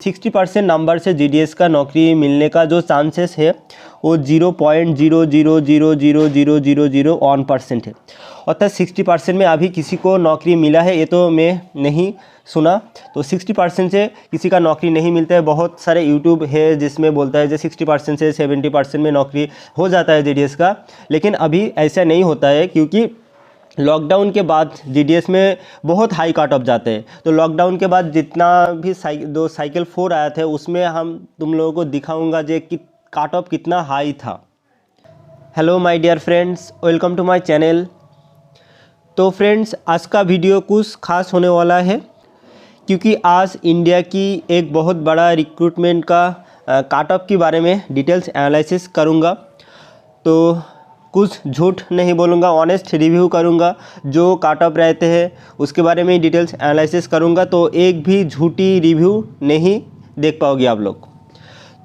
60% number से GDS का नौकरी मिलने का जो चांसेस है वो 0.00000001% है। अर्थात 60% में अभी किसी को नौकरी मिला है, ये तो मैं नहीं सुना। तो 60% से किसी का नौकरी नहीं मिलता है। बहुत सारे यूट्यूब है जिसमें बोलता है जो 60% से 70% में नौकरी हो जाता है जीडीएस का, लेकिन अभी ऐसा नहीं होता है क्योंकि लॉकडाउन के बाद जीडीएस में बहुत हाई कट ऑफ जाते हैं। तो लॉकडाउन के बाद जितना भी साइकिल 4 आया था उसमें हम तुम लोगों को दिखाऊंगा जो कि कट ऑफ कितना हाई था। Hello my dear friends, welcome to my channel. तो फ्रेंड्स, आज का वीडियो कुछ खास होने वाला है क्योंकि आज इंडिया की एक बहुत बड़ा रिक्रूटमेंट का कट ऑफ के बारे में डिटेल्स एनालिसिस करूँगा। तो कुछ झूठ नहीं बोलूँगा, ऑनेस्ट रिव्यू करूँगा। जो कट ऑफ रहते हैं उसके बारे में डिटेल्स एनालिसिस करूँगा, तो एक भी झूठी रिव्यू नहीं देख पाओगे आप लोग।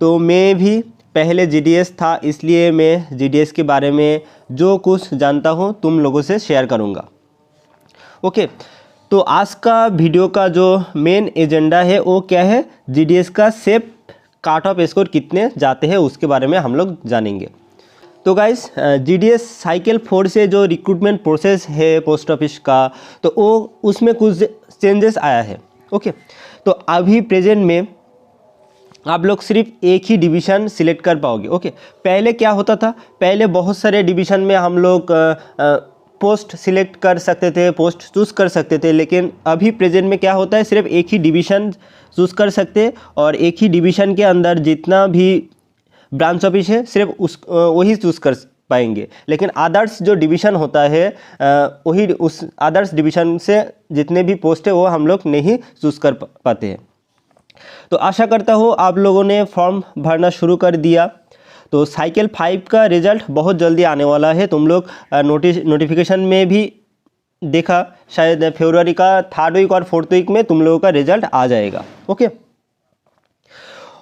तो मैं भी पहले जीडीएस था, इसलिए मैं जीडीएस के बारे में जो कुछ जानता हूँ तुम लोगों से शेयर करूँगा। ओके, तो आज का वीडियो का जो मेन एजेंडा है वो क्या है, जीडीएस का सेफ कट ऑफ स्कोर कितने जाते हैं उसके बारे में हम लोग जानेंगे। तो गाइस, जीडीएस साइकिल 4 से जो रिक्रूटमेंट प्रोसेस है पोस्ट ऑफिस का, तो वो उसमें कुछ चेंजेस आया है। ओके, तो अभी प्रेजेंट में आप लोग सिर्फ एक ही डिवीज़न सिलेक्ट कर पाओगे। ओके, पहले क्या होता था, पहले बहुत सारे डिवीज़न में हम लोग पोस्ट सिलेक्ट कर सकते थे, पोस्ट चूज़ कर सकते थे, लेकिन अभी प्रेजेंट में क्या होता है, सिर्फ एक ही डिवीज़न चूज़ कर सकते और एक ही डिवीज़न के अंदर जितना भी ब्रांच ऑफिस है सिर्फ वही चूज़ कर पाएंगे। लेकिन अदर्स जो डिवीज़न होता है वही उस अदर्स डिवीज़न से जितने भी पोस्ट है वो हम लोग नहीं चूज़ कर पाते हैं। तो आशा करता हूँ आप लोगों ने फॉर्म भरना शुरू कर दिया। तो साइकिल 5 का रिज़ल्ट बहुत जल्दी आने वाला है। तुम लोग नोटिफिकेशन में भी देखा, शायद फरवरी का 3rd वीक और 4th वीक में तुम लोगों का रिज़ल्ट आ जाएगा। ओके,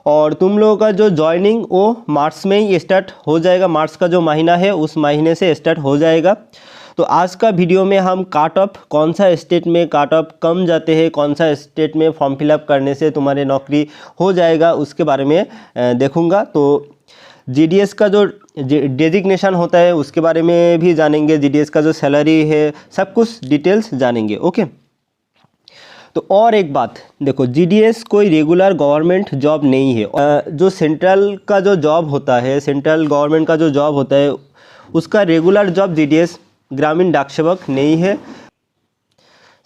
और तुम लोगों का जो जॉइनिंग वो मार्च में ही स्टार्ट हो जाएगा। मार्च का जो महीना है उस महीने से स्टार्ट हो जाएगा। तो आज का वीडियो में हम कट ऑफ, कौन सा स्टेट में कट ऑफ कम जाते हैं, कौन सा स्टेट में फॉर्म फिलअप करने से तुम्हारे नौकरी हो जाएगा उसके बारे में देखूंगा। तो जीडीएस का जो डेजिग्नेशन होता है उसके बारे में भी जानेंगे, जीडीएस का जो सैलरी है सब कुछ डिटेल्स जानेंगे। ओके, तो और एक बात देखो, जीडीएस कोई रेगुलर गवर्नमेंट जॉब नहीं है। जो सेंट्रल का जो जॉब होता है, सेंट्रल गवर्नमेंट का जो जॉब होता है उसका रेगुलर जॉब जीडीएस ग्रामीण डाक सेवक नहीं है।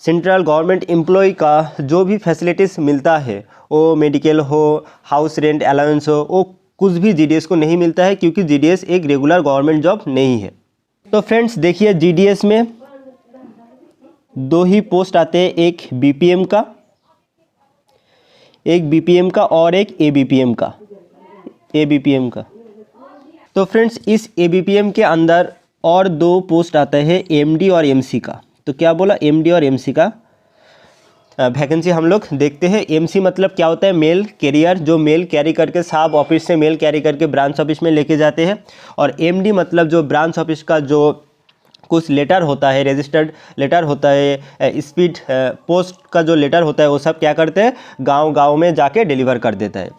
सेंट्रल गवर्नमेंट एम्प्लॉय का जो भी फैसिलिटीज़ मिलता है, वो मेडिकल हो, हाउस रेंट अलाउंस हो, वो कुछ भी जीडीएस को नहीं मिलता है क्योंकि जीडीएस एक रेगुलर गवर्नमेंट जॉब नहीं है। तो फ्रेंड्स देखिए, जीडीएस में 2 ही पोस्ट आते हैं, एक बीपीएम का और एक एबीपीएम का। तो फ्रेंड्स, इस एबीपीएम के अंदर और 2 पोस्ट आता है, एमडी और एमसी का। तो क्या बोला, एमडी और एमसी का वैकेंसी हम लोग देखते हैं। एमसी मतलब क्या होता है, मेल कैरियर, जो मेल कैरी करके साहब ऑफिस से मेल कैरी करके ब्रांच ऑफिस में लेके जाते हैं। और एमडी मतलब जो ब्रांच ऑफिस का जो कुछ लेटर होता है, रजिस्टर्ड लेटर होता है, स्पीड पोस्ट का जो लेटर होता है वो सब क्या करते हैं, गांव में जाके डिलीवर कर देता है।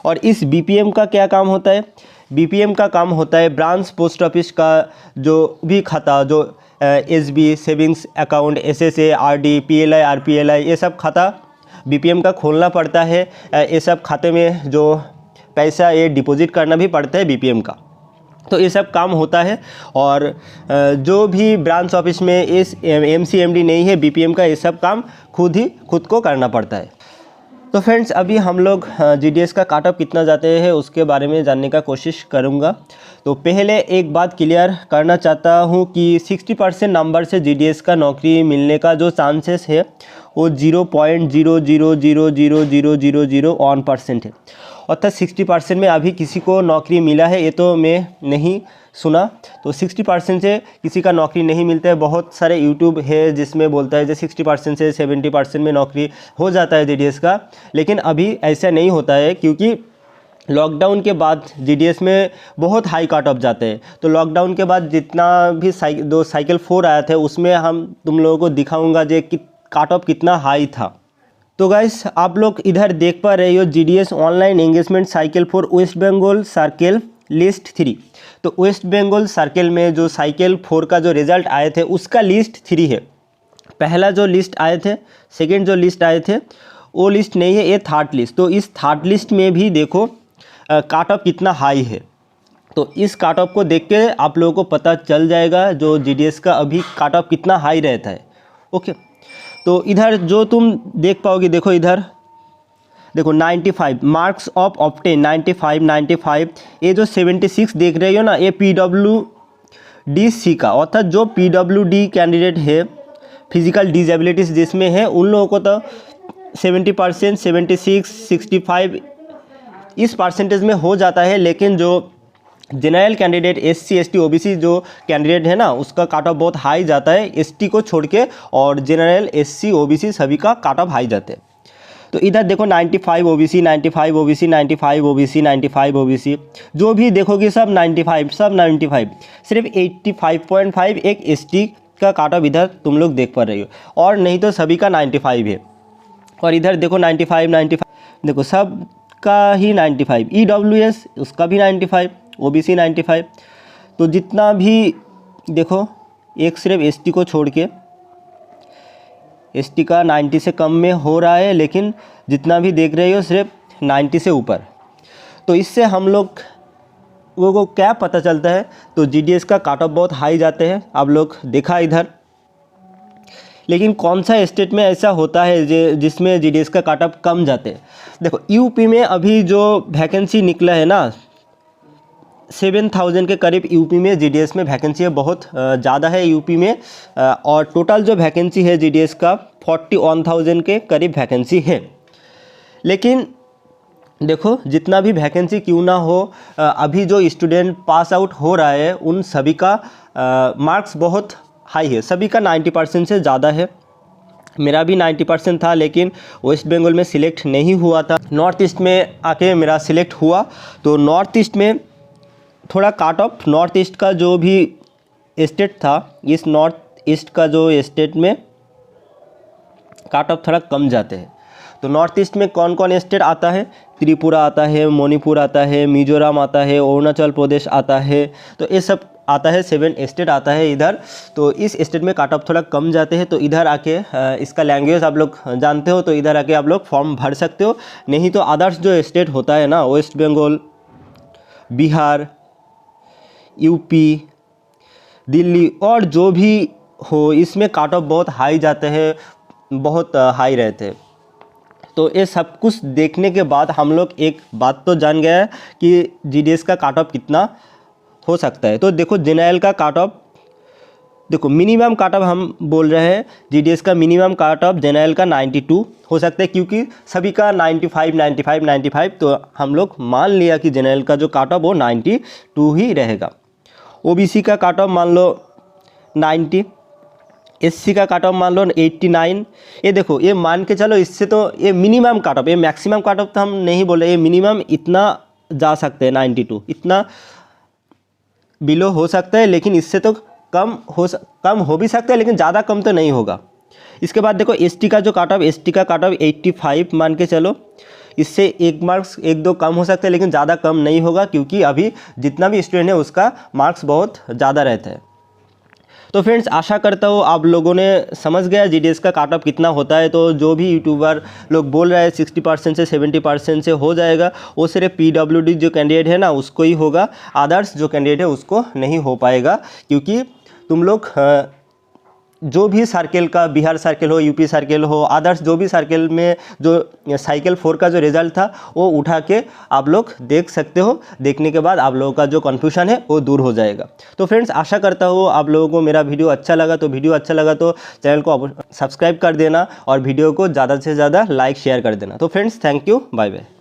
और इस बीपीएम का क्या काम होता है, बीपीएम का काम होता है ब्रांच पोस्ट ऑफिस का जो भी खाता, जो SB savings account, SSA, RD, PLI, RPLI, ये सब खाता बीपीएम का खोलना पड़ता है। ये सब खाते में जो पैसा ये डिपॉजिट करना भी पड़ता है बीपीएम का। तो ये सब काम होता है। और जो भी ब्रांच ऑफिस में इस एमसी एमडी नहीं है बीपीएम का, ये सब काम खुद को करना पड़ता है। तो फ्रेंड्स, अभी हम लोग जीडीएस का कट ऑफ कितना जाते हैं उसके बारे में जानने का कोशिश करूँगा। तो पहले एक बात क्लियर करना चाहता हूँ कि 60% नंबर से जीडीएस का नौकरी मिलने का जो चांसेस है वो 0.00000001% है। अर्थात 60% में अभी किसी को नौकरी मिला है, ये तो मैं नहीं सुना। तो 60% से किसी का नौकरी नहीं मिलता है। बहुत सारे यूट्यूब है जिसमें बोलता है जो 60% से 70% में नौकरी हो जाता है जीडीएस का, लेकिन अभी ऐसा नहीं होता है क्योंकि लॉकडाउन के बाद जीडीएस में बहुत हाई कट ऑफ जाते हैं। तो लॉकडाउन के बाद जितना भी साइकिल 4 आया था उसमें हम तुम लोगों को दिखाऊंगा जो कि कट ऑफ कितना हाई था। तो गाइस आप लोग इधर देख पा रहे हो GDS online engagement cycle for West Bengal circle list 3। तो वेस्ट बंगाल सर्किल में जो साइकिल 4 का जो रिज़ल्ट आए थे उसका लिस्ट 3 है। पहला जो लिस्ट आए थे, सेकंड जो लिस्ट आए थे वो लिस्ट नहीं है, ये थर्ड लिस्ट। तो इस थर्ड लिस्ट में भी देखो काट ऑफ कितना हाई है। तो इस काट ऑफ को देख के आप लोगों को पता चल जाएगा जो GDS का अभी काट ऑफ कितना हाई रहता है। ओके, तो इधर जो तुम देख पाओगे, देखो इधर देखो 95 मार्क्स ऑफ ऑप्टेन 95। ये जो 76 देख रहे हो ना, ये PWD-C का, अर्थात जो PWD कैंडिडेट है फिजिकल डिजेबिलिटीज़ जिसमें है उन लोगों को तो 70%, 76, 65 इस परसेंटेज में हो जाता है। लेकिन जो general candidate SC ST OBC जो कैंडिडेट है ना, उसका काट ऑफ बहुत हाई जाता है ST को छोड़ के, और जनरल SC OBC सभी का काट ऑफ हाई जाते हैं। तो इधर देखो 95 OBC, 95 OBC, 95 OBC, 95 OBC, जो भी देखोगे सब 95, सब 95। सिर्फ 85.5 एक ST का काट ऑफ इधर तुम लोग देख पा रहे हो, और नहीं तो सभी का 95 है। और इधर देखो 95 देखो सब का ही 95, EWS उसका भी 95, OBC 95। तो जितना भी देखो, एक सिर्फ ST को छोड़ के ST का 90 से कम में हो रहा है, लेकिन जितना भी देख रहे हो सिर्फ 90 से ऊपर। तो इससे हम लोग को क्या पता चलता है, तो GDS का काट ऑफ बहुत हाई जाते हैं, आप लोग देखा इधर। लेकिन कौन सा स्टेट में ऐसा होता है जिसमें GDS का काट ऑफ कम जाते हैं? देखो यूपी में अभी जो वैकेंसी निकला है ना, 7000 के करीब यूपी में GDS में वैकेंसी है, बहुत ज़्यादा है यूपी में। और टोटल जो वैकेंसी है GDS का 41,000 के करीब वैकेंसी है। लेकिन देखो जितना भी वैकेंसी क्यों ना हो, अभी जो स्टूडेंट पास आउट हो रहा है उन सभी का मार्क्स बहुत हाई है, सभी का 90% से ज़्यादा है। मेरा भी 90% था, लेकिन वेस्ट बंगाल में सिलेक्ट नहीं हुआ था। नॉर्थ ईस्ट में आके मेरा सिलेक्ट हुआ। तो नॉर्थ ईस्ट में थोड़ा काट ऑफ, नॉर्थ ईस्ट का जो भी स्टेट था, इस नॉर्थ ईस्ट का जो स्टेट में काट ऑफ थोड़ा कम जाते हैं। तो नॉर्थ ईस्ट में कौन कौन स्टेट आता है? त्रिपुरा आता है, मणिपुर आता है, मिजोरम आता है, अरुणाचल प्रदेश आता है। तो ये सब आता है, 7 स्टेट आता है इधर। तो इस स्टेट में काट ऑफ थोड़ा कम जाते हैं। तो इधर आके इसका लैंग्वेज आप लोग जानते हो, तो इधर आके आप लोग फॉर्म भर सकते हो। नहीं तो अदर्स जो स्टेट होता है ना, वेस्ट बंगाल, बिहार, यूपी, दिल्ली और जो भी हो, इसमें काट ऑफ बहुत हाई जाते हैं, बहुत हाई रहते हैं। तो ये सब कुछ देखने के बाद हम लोग एक बात तो जान गए कि GDS का काट ऑफ कितना हो सकता है। तो देखो जनरल का काट ऑफ, देखो मिनिमम काट ऑफ हम बोल रहे हैं, GDS का मिनिमम काट ऑफ जनरल का 92 हो सकता है, क्योंकि सभी का 95। तो हम लोग मान लिया कि जनरल का जो काट ऑफ वो 92 ही रहेगा। OBC का काट ऑफ मान लो 90, SC का काट ऑफ मान लो 89। ये देखो, ये मान के चलो, इससे तो ये मिनिमम काट ऑफ, ये मैक्सिमम काट ऑफ तो हम नहीं बोल रहे, ये मिनिमम इतना जा सकते हैं 92, इतना बिलो हो सकता है। लेकिन इससे तो कम हो भी सकता है, लेकिन ज़्यादा कम तो नहीं होगा। इसके बाद देखो ST का जो काट ऑफ, ST का काट ऑफ 85 मान के चलो, इससे 1 मार्क्स 1-2 कम हो सकते हैं, लेकिन ज़्यादा कम नहीं होगा, क्योंकि अभी जितना भी स्टूडेंट है उसका मार्क्स बहुत ज़्यादा रहता है। तो फ्रेंड्स, आशा करता हूँ आप लोगों ने समझ गया GDS का काट ऑफ कितना होता है। तो जो भी यूट्यूबर लोग बोल रहे हैं 60% से 70% से हो जाएगा, वो सिर्फ PWD जो कैंडिडेट है ना उसको ही होगा, अदर्स जो कैंडिडेट है उसको नहीं हो पाएगा। क्योंकि तुम लोग जो भी सर्किल का, बिहार सर्किल हो, यूपी सर्किल हो, अदर्स जो भी सर्किल में जो साइकिल 4 का जो रिज़ल्ट था वो उठा के आप लोग देख सकते हो। देखने के बाद आप लोगों का जो कन्फ्यूजन है वो दूर हो जाएगा। तो फ्रेंड्स, आशा करता हूँ आप लोगों को मेरा वीडियो अच्छा लगा। तो चैनल को सब्सक्राइब कर देना और वीडियो को ज़्यादा से ज़्यादा लाइक शेयर कर देना। तो friends, thank you, bye bye.